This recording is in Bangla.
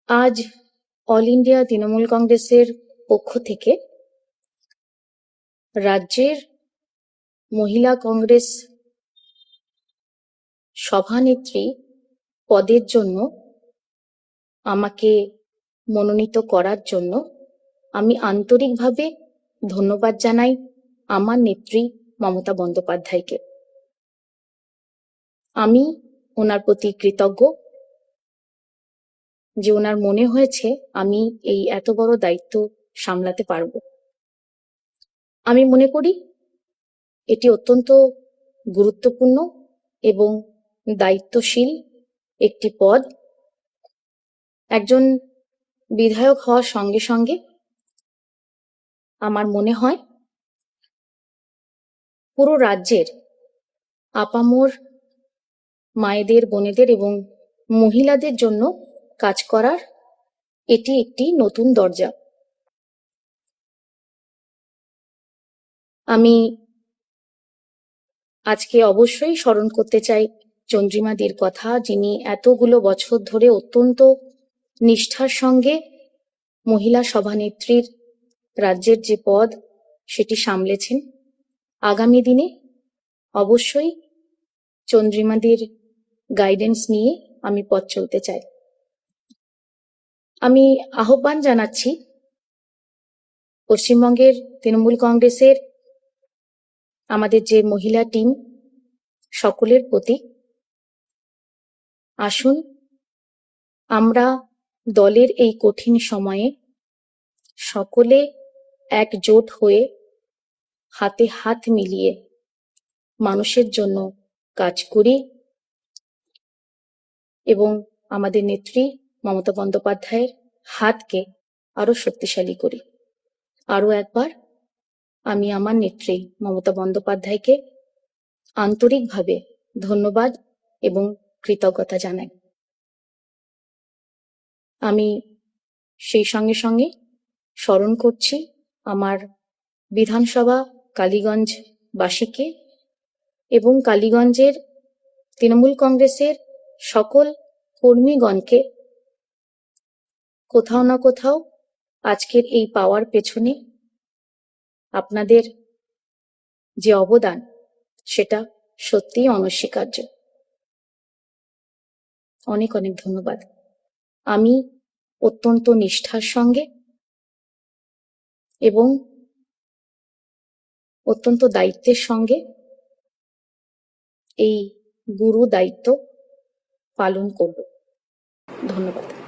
আজ অল ইন্ডিয়া তৃণমূল কংগ্রেসের পক্ষ থেকে রাজ্যের মহিলা কংগ্রেস সভানেত্রী পদের জন্য আমাকে মনোনীত করার জন্য আমি আন্তরিকভাবে ধন্যবাদ জানাই আমার নেত্রী মমতা বন্দ্যোপাধ্যায়কে। আমি ওনার প্রতি কৃতজ্ঞ যে ওনার মনে হয়েছে আমি এই এত বড় দায়িত্ব সামলাতে পারব। আমি মনে করি এটি অত্যন্ত গুরুত্বপূর্ণ এবং দায়িত্বশীল একটি পদ। একজন বিধায়ক হওয়ার সঙ্গে সঙ্গে আমার মনে হয় পুরো রাজ্যের আপামর মায়েদের, বোনেদের এবং মহিলাদের জন্য কাজ করার এটি একটি নতুন দরজা। আমি আজকে অবশ্যই স্মরণ করতে চাই চন্দ্রিমাদির কথা, যিনি এতগুলো বছর ধরে অত্যন্ত নিষ্ঠার সঙ্গে মহিলা সভানেত্রীর রাজ্যের যে পদ সেটি সামলেছেন। আগামী দিনে অবশ্যই চন্দ্রিমাদির গাইডেন্স নিয়ে আমি পথ চলতে চাই। আমি আহ্বান জানাচ্ছি পশ্চিমবঙ্গের তৃণমূল কংগ্রেসের আমাদের যে মহিলা টিম সকলের প্রতি, আসুন আমরা দলের এই কঠিন সময়ে সকলে একজোট হয়ে হাতে হাত মিলিয়ে মানুষের জন্য কাজ করি এবং আমাদের নেত্রী মমতা বন্দ্যোপাধ্যায়ের হাতকে আরো শক্তিশালী করি। আরো একবার আমি আমার নেত্রী মমতা বন্দ্যোপাধ্যায়কে আন্তরিকভাবে ধন্যবাদ এবং কৃতজ্ঞতা জানাই। আমি সেই সঙ্গে সঙ্গে স্মরণ করছি আমার বিধানসভা কালীগঞ্জ বাসীকে এবং কালীগঞ্জের তৃণমূল কংগ্রেসের সকল কর্মীগণকে। কোথাও না কোথাও আজকের এই পাওয়ার পেছনে আপনাদের যে অবদান সেটা সত্যিই অনস্বীকার্য। অনেক অনেক ধন্যবাদ। আমি অত্যন্ত নিষ্ঠার সঙ্গে এবং অত্যন্ত দায়িত্বের সঙ্গে এই গুরু দায়িত্ব পালন করব। ধন্যবাদ।